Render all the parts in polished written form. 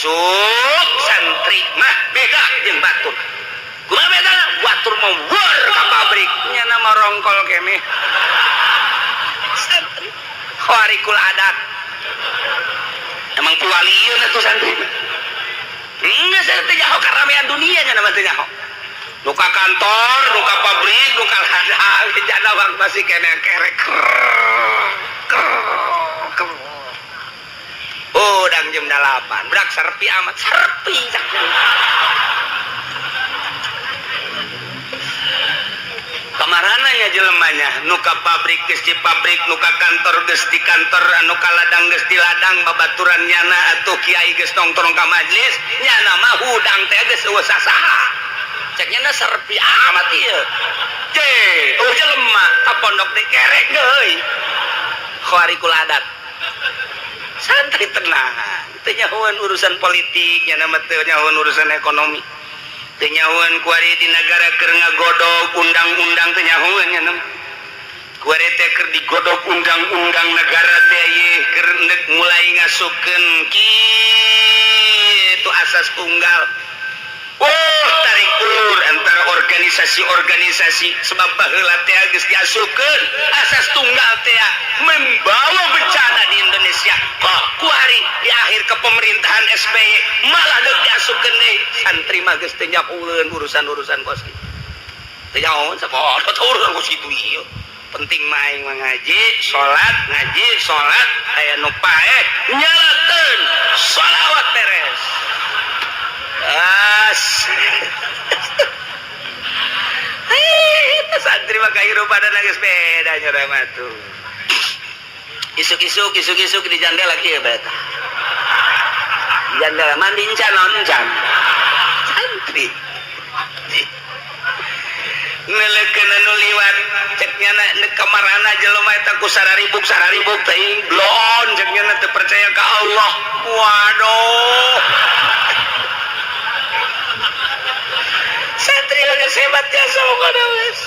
isuk santri mah beda jeung batur. Kumaha beda? Batur mah wur ka pabrik nya nama rongkol kene. Santri khawarikul adat. Emang puwaliun atuh santri. Enggak saya teh nyaho karamean dunia nya nama teh nyaho. Nu ka kantor, nu ka pabrik, nu ka ladang, jana bang masih kene kerek. Oh, dang jam 8. Berak serpi amat, serpi. Kamarananya jelemanya, nuka pabrik geus di pabrik, nuka kantor geus di kantor, nuka ladang geus di ladang, babaturan nyana atuh kiai geus nongkrong ka majlis, nyana mah hudang teh geus eueuh sasaha. Cek nyana serpi amat ieu. Teh, jelema ka pondok di kerek deui. Khawarikul adat. Santri tenang, teu nyahoan urusan politik, nyana mah teu nyahoan urusan ekonomi. Teu nyahoan kuari di negara keur ngagodog undang-undang teu nyahoan nya. Kuari teh keur digodog undang-undang negara teh ye keur mulai ngasupkeun kitu asas tunggal. Oh, tarik ulur antara organisasi-organisasi sebab baheula teh geus diasupkeun asas tunggal teh membawa bencana di Indonesia. Kok kuari di akhir kepemerintahan SBY malah deuk diasupkeun deui santri mah geus teu nyahoeun urusan-urusan kos kitu. Teu nyahoeun sakola teh urusan kos kitu ieu. Penting mah aing ngaji, salat, aya nu pae nyalakeun shalawat beres. Santri mah kahirupan geus beda nya mah tuh. Isuk-isuk di jandela kieu beta. Jandela mandi encan oncan. Santri. Neleukeun anu liwat cek nyana kamarana jelema eta ku sararibuk teuing blon cek nyana teu percaya ka Allah. Waduh. Santri geus hebat jasa pokona wes.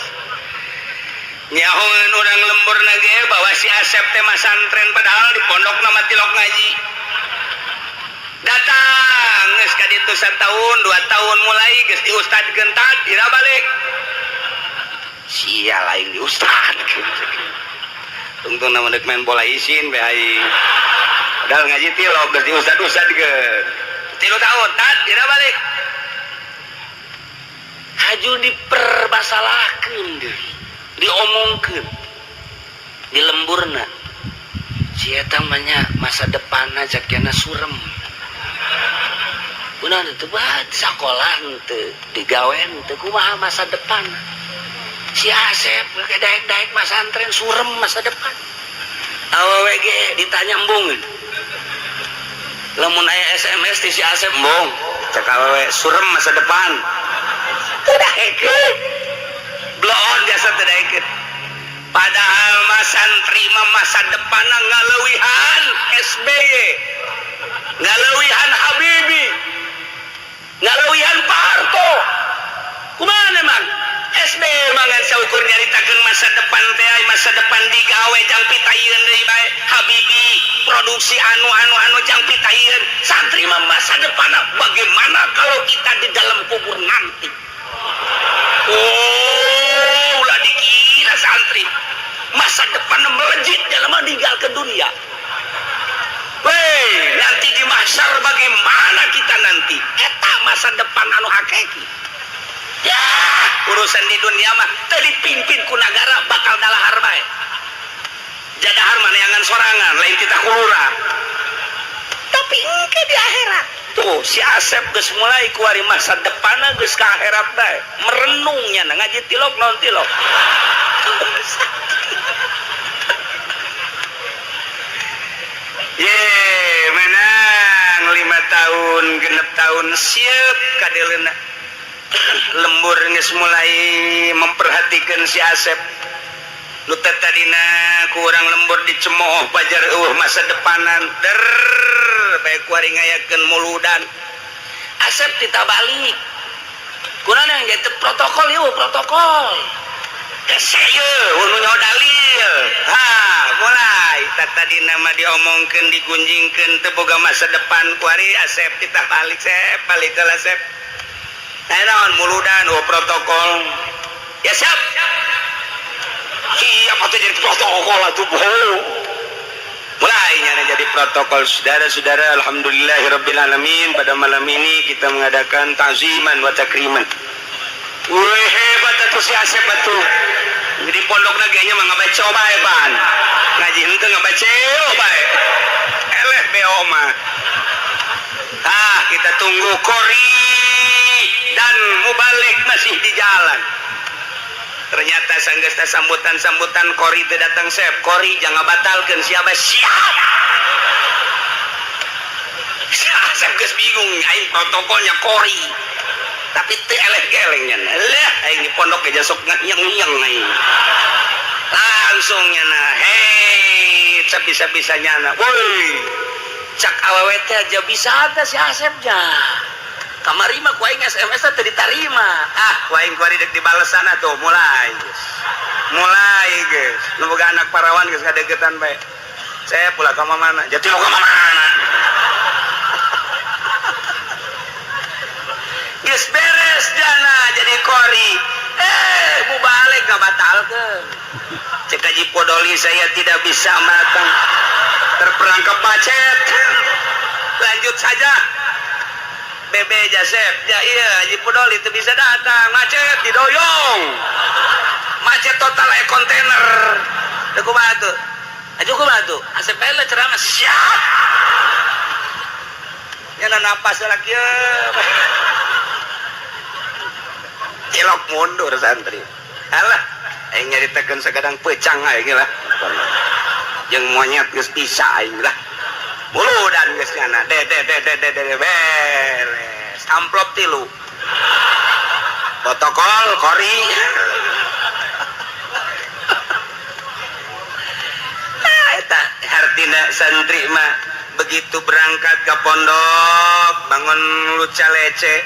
Nyahoeun urang lemburna ge bawa si Asep teh mah santren padahal di pondokna mah tilok ngaji. Datang geus ka ditu 1 tahun 2 tahun mulai geus diustadkeun tad dira balik. Sia lain diustadkeun. Tungtung na deuk main bola isin bae aing. Padahal ngaji tilok geus diustad-ustadkeun. 3 tahun tad dira balik. Haju dipermasalahkeun deui. Diomongkeun di lemburna si eta manya masa depanna jakena surem kunaon teu bae sakolah teu digawean teu kumaha masa depan si Asep daek-daek masantren surem masa depan awewe ge ditanya embung lamun aya SMS ti si Asep embung cek awewe surem masa depan teu daekeun bloon jasa terdaikit. Padahal mas santri masa depan ngaleuwihan SBY, ngaleuwihan Habibie, ngaleuwihan Pak Harto. Kumaha emang? SBY mangan saukur nyaritakeun masa depan teh masa depan digawe jang pitayeun deui bae Habibie produksi anu jang pitayeun. Santri masa depan bagaimana kalau kita di dalam kubur nanti? Oh, ulah dikira santri masa depan melejit dalam meninggal ke dunia. Weh, nanti di mahsyar bagaimana kita nanti? Eta masa depan anu hakiki. Ya, urusan di dunia mah teu dipimpin ku nagara bakal dalahar bae. Jadahar maneangan sorangan lain kita kulura. Tapi engke di akhirat. Tuh si Asep geus mulai kuari masa depanna geus ka akhirat bae. Merenungnya ngaji tilok non tilok. Menang 5 tahun genep tahun siap kadelena. Lembur geus mulai memperhatikan si Asep. Nu tadina kurang lembur dicemooh pajar masa depanan bae kuari ngayakeun muludan. Asep ditabalik. Kurang yang jadi protokol yuk protokol. dalil mulai tadi nama diomongkan digunjingkan teboga masa depan kuari Asep kita balik ke Asep muludan protokol ya siap siapa tuh jadi protokol atuh mulainya jadi protokol saudara-saudara. Alhamdulillahirrabbilalamin, pada malam ini kita mengadakan ta'ziman wa takriman. Wih hebat atuh si Asep atuh. Jadi pondok naganya mah ngabaca bae pan. Ngaji henteu ngabaca bae. Eleh beo mah. Kita tunggu Kori dan Mubalik masih di jalan. Ternyata sanggesta sambutan Kori teu datang Sep. Kori jangan batalkan siapa siap. Sep geus bingung aing protokolnya Kori. Tapi teu eleh-elengnya. Lah aing di pondok aja sok nyeng-nyeng aing. Langsung nyana, hei, bisa-bisanya na. Woi. Cak awewe teh aja bisa ada si Asep ja. Kamari mah ku aing SMS teh ditarima. Ku aing kuari dek dibalesan atuh mulai. Mulai geus. Nu boga anak parawan geus ngadegetan bae. Saya pula ka mana? Jati lo ka mana? Geus beres jana jadi Kori. Mubalik gak batalkeun. Cek Haji Podoli saya tidak bisa matang. Terperangkap macet. Lanjut saja. Bebe Jasep, iya Haji Podoli itu bisa datang, macet didoyong, macet total kontainer. Aku batu, Asep Pele ceramah siap. Yana napas lagi ya. Cilok mundur santri. Alah, aing nyaritakeun sagadang pecang aing lah. Jeung monyet geus bisa aing lah. Muludan geus nyana. De beres. Amplop 3. Protokol Kori. Eta artina santri mah begitu berangkat ke pondok bangun luca lece.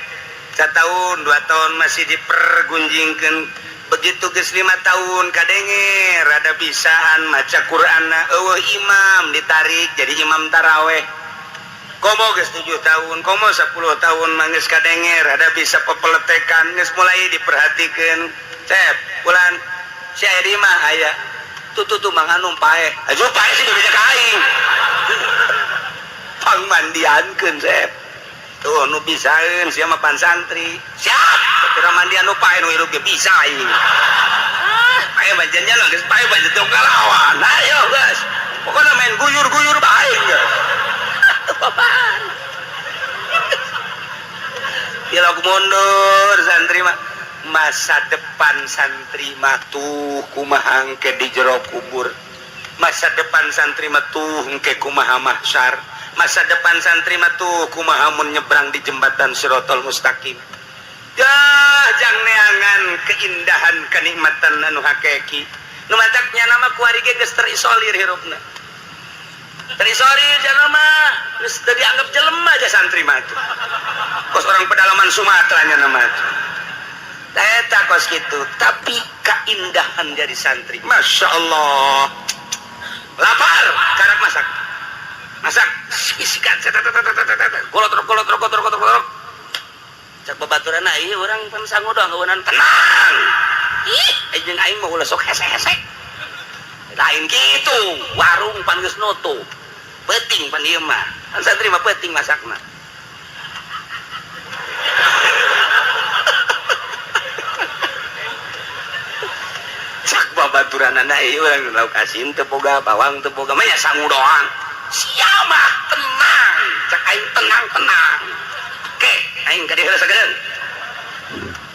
1 tahun 2 tahun masih dipergunjingkan. Begitu geus 5 tahun kadenge rada bisaan maca Qur'anna eueuh imam ditarik jadi imam taraweh. Komo geus 7 tahun, komo 10 tahun manggeus kadenge rada bisa pepeletekan geus mulai diperhatikeun. Cep, ulan si aya di mah aya. Tutu mang anu paeh. Aju paeh sih bisa kaing. Pangmandiankeun Cep. Tuh nu bisaeun sia mah pan santri. Siap. Kira mandian nu pae nu hirup ge bisa ieu. Pae bajannya lah geus pae bajan teu kalawan. Ayo geus. Pokona main guyur-guyur bae geus. Apaan? Dilok mundur santri mah. Masa depan santri mah tuh kumaha engke di jero kubur. Masa depan santri mah tuh engke kumaha mahsyar. Masa depan santri mah tuh kumaha mun nyebrang di jembatan Siratal Mustaqim. Ya jang neangan keindahan kenikmatan anu hakiki. Nu mataknya nama kuari ge geus terisolir hirupna. Terisolir jelema geus teu dianggap jelema aja santri mah tuh. Kos orang pedalaman Sumatera nya nama tuh. Eta kos kitu, tapi keindahan dari santri. Masya Allah. Lapar, karak masak. Masak isikan kolot. Cak babaturan ieu urang pan sangodong eueunan tenang. Ih, jeung aing mah ulah sok hese-hese. Lain kitu, warung pan geus nutup. Peuting pan ieu mah. Kan santri mah peuting masakna. Cak babaturan ieu urang lauk asin teu boga, bawang teu boga, mah nya sangu doang. Siapa tenang, cak aing tenang. Oke, aing ka dieu sagedeung.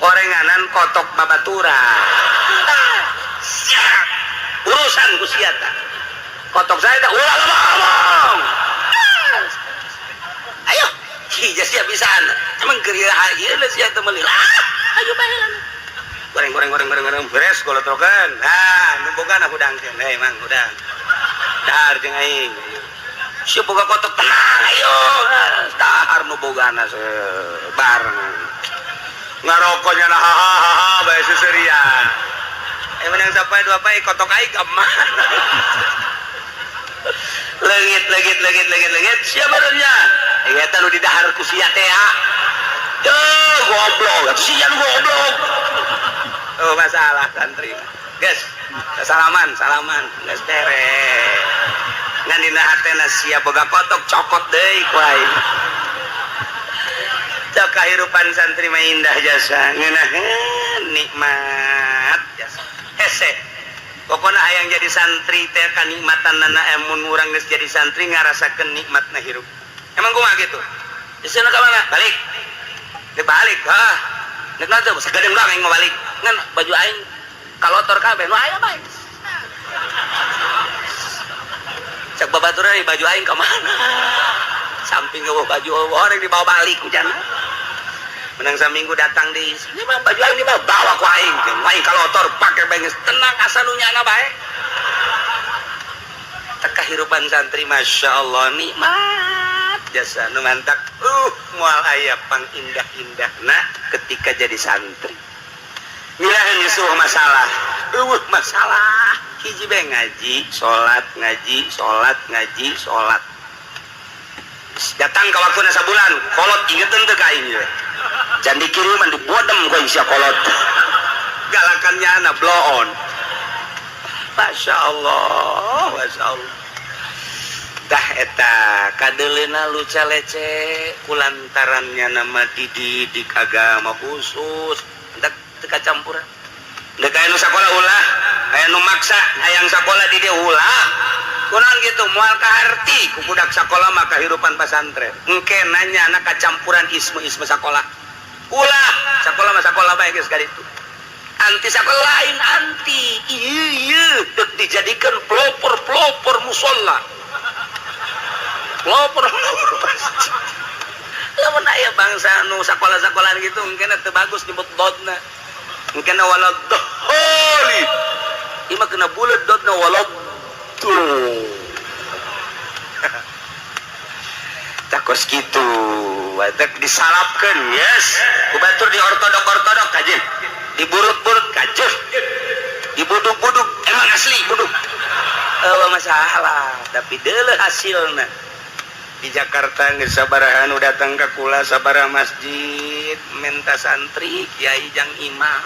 Orenganan kotok babaturan. Siap. Urusan ku sia tah. Kotok saya tah ulah ngomong. Ayo, hija sia bisaan. Emang geurieuh ieu sia teh meuli. Ayo baheula. Goreng beres golotrokeun. Nah, nu bogana hudangkeun. Hei, Mang, hudang. Dahar jeung aing. Siap boga kotok tenang ayo dahar nu bogana bareng ngarokoknya hahaha bae seserian menang sapai dua pai kotok ai gemah. Legit siapa barunya eta nu di dahar ku sia teh goblok atuh sia nu goblok. Oh masalah santri guys salaman geus beres ngan dina hatena sia boga kotok cokot deui ku aing. Cak kahirupan santri mah indah jasa ngeunaheun nikmat jasa hese. Pokoknya hayang jadi santri teh kanikmatanna mun urang geus jadi santri ngarasakeun nikmatna hirup. Emang kumaha gitu? Geusna ka mana? Balik. Teu balik. Hah. Nek nanti sagadeng urang aing mau balik. Ngan baju aing kalotor kabeh nu aya bae. Cak babaturan baju aing ka mana? Samping eueuh baju orang dibawa balik hujanna. Menang saminggu datang di sini mah baju aing dibawa bawa ku aing aing kalotor pake benges tenang asa nu nyana bae. Tak kahirupan santri masyaallah nikmat jasa nu mantak moal aya pang indah-indahna ketika jadi santri. Milahan yusuh masalah masalah hiji bae ngaji salat datang ke waktu nasa bulan kolot ingetan teu ka aing we can dikiriman dibodem ku aing sia kolot galakannya anak blow on. Masya Allah dah eta kadeleuna luca lece kulantarannya nama dididik agama khusus ndak teu kacampuran ndak aya nu sakola ulah aya nu maksa hayang sakola di dieu ulah kurang gitu moal kaharti ku budak sakola mah kahirupan pesantren engke nanya anak kacampuran isme sakola ulah sakola mah sakola bae geus kaditu anti sakola lain anti ieu dek dijadikan pelopor musola pelopor lamun aya bangsa nu sakola-sakolaan gitu engke teu bagus nyebut dodna engke walad doholi ima kena bulet dodna walad takos gitu wadak disalapkan yes kubatur di ortodok kajen diburut-burut kajen dibuduk-buduk emang asli buduk masalah tapi deuleuh hasilna di Jakarta geus sabaraha nu datang ka kula sabaraha masjid menta santri kiai jang imam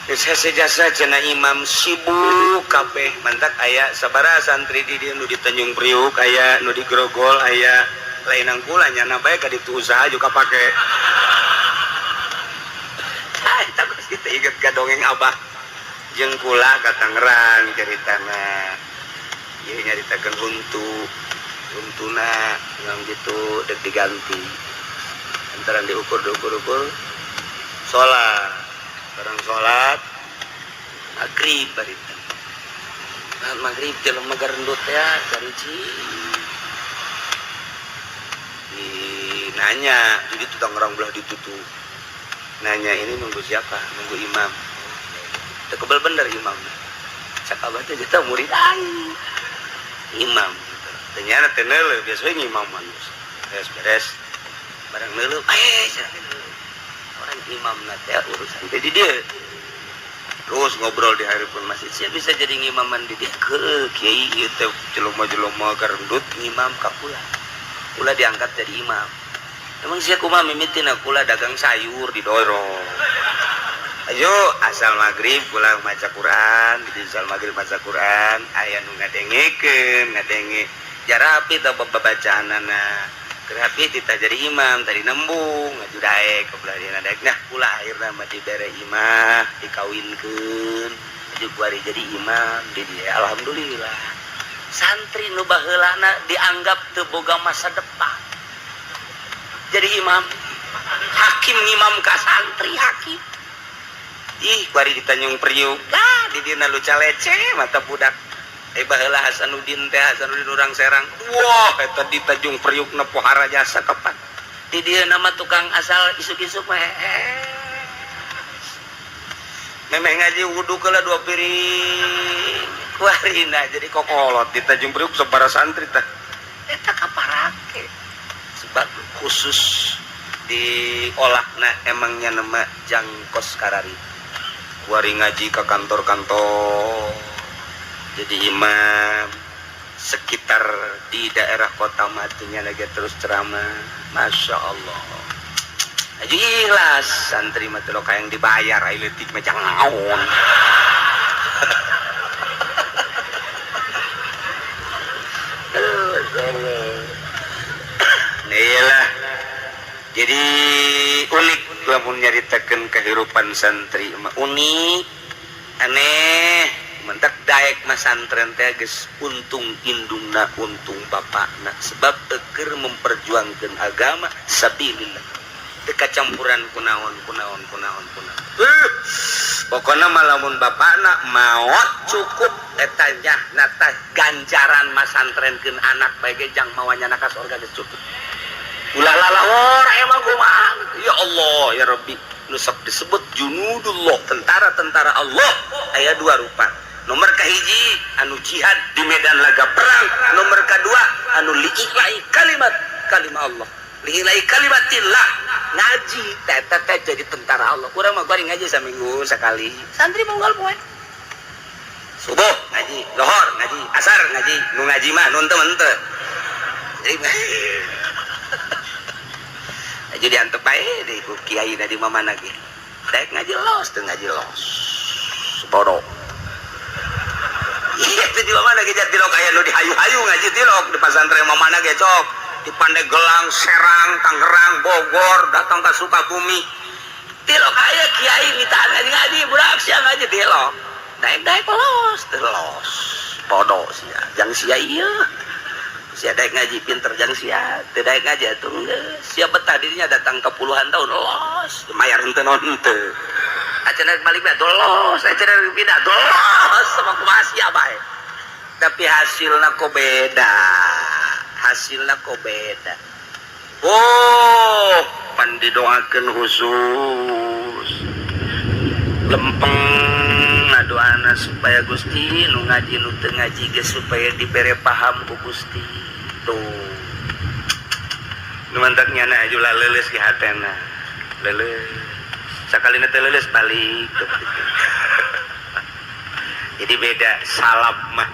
jasa cenah imam sibuk kabeh mantak aya sabaraha santri di dieu nu di Tanjung Priuk aya nu di Grogol aya lainang kula nyana bae ka ditu usaha juga pake takut kita inget ka dongeng abah jeung kula ka Tangerang ceritana ieu nyaritakeun untuna yang gitu dek diganti antaran diukur sholat barang sholat maghrib barita maghrib jelema garendut ya cariji nanya jadi tutang orang belah ditutup nanya ini nunggu siapa nunggu imam tekebel bener imam cak abah teh jeta murid aing imam ternyata tenele biasanya imam manus beres barang neuleuh orang imam nate urusan jadi dia terus ngobrol di hareupeun masjid sia bisa jadi ngimaman di dia ke kiai ieu teh jelema-jelema garendut ngimam ka kula diangkat jadi imam emang sia kumaha mimitina kula dagang sayur di dorong ayo asal maghrib kula maca Quran di asal maghrib maca Quran aya nu ngadengikeun jarapi teh babacaanana kerapi kita jadi imam tadi nembung ngaju daek kebelah dina daek nah kula akhirna mah dibere imah dikawinkeun aju kuari jadi imam di dia alhamdulillah santri nu baheulana dianggap teu boga masa depan jadi imam hakim ngimam ka santri hakim ih kuari di Tanjung Priuk di dina luca lece mata budak baheula Hasanuddin urang Serang wah eta di Tanjung Priuk na pohara jasa kapan di dieu nama tukang asal isuk-isuk memeh ngaji wudu kala 2 piring kuarina jadi kokolot di Tanjung Priuk sabaraha santri tah eta kaparake sebab khusus diolahna emangnya nama jangkos karari wari ngaji ke kantor-kantor jadi imam sekitar di daerah kota matunya lagi terus ceramah. Masya Allah aja ikhlas santri mah teh kayak yang dibayar ai leutik macam naon. Inilah jadi unik lamun nyaritakeun kehidupan santri mah unik aneh mentak daek mas santren teh geus untung indungna untung bapakna sebab eker memperjuangkan agama sabilillah teu kacampuran kunaon pokona malamun bapakna maot cukup eta nyahna tah ganjaran mas santrenkeun anak bae ge jang mawanya ka surga geus cukup ulah lalawor emang kumaha ya Allah ya Rabbi nu sok disebut junudullah tentara-tentara Allah aya dua rupa. Nomor kahiji anu jihad di medan laga perang, nomor kedua anu liihlai kalimat Allah, liihlai kalimatillah ngaji teh jadi tentara Allah. Kurang mah bari ngaji saminggu sekali. Santri monggal poe. Subuh ngaji, lohor ngaji, asar ngaji, nu ngaji mah nun teu menteu. Jadi antep bae deui ku kiaina di mamana ge. Daek ngaji los teu ngaji los. Bodoh. Iya itu di mana ge jati lok aya nu dihayu-hayu ngaji tilok di pesantren mamana ge cok di Pandeglang, Serang, Tangerang, Bogor, datang ke Sukabumi. Tilok aya kiai mitaan ngaji budak sia ngaji tilok. Daek los, terlos. Bodoh sia, jang sia ieu. Sia daek ngaji pinter jang sia, teu daek ngaji atuh geus. Sia betah dirinya datang ke puluhan tahun los, mayar henteu non henteu. Acara balik dah dolos, acara pindah dolos sama kumasia bae. Tapi hasilnya kok beda. Oh, pan didoakeun khusus. Lempeng ngadoana supaya Gusti nu ngaji nu teu ngaji ge supaya dibere paham ku Gusti. Tuh. Nu mantak nyana ajulah leuleus ki hatena. Leuleus sakali teh leuleus balik. Jadi beda salap mah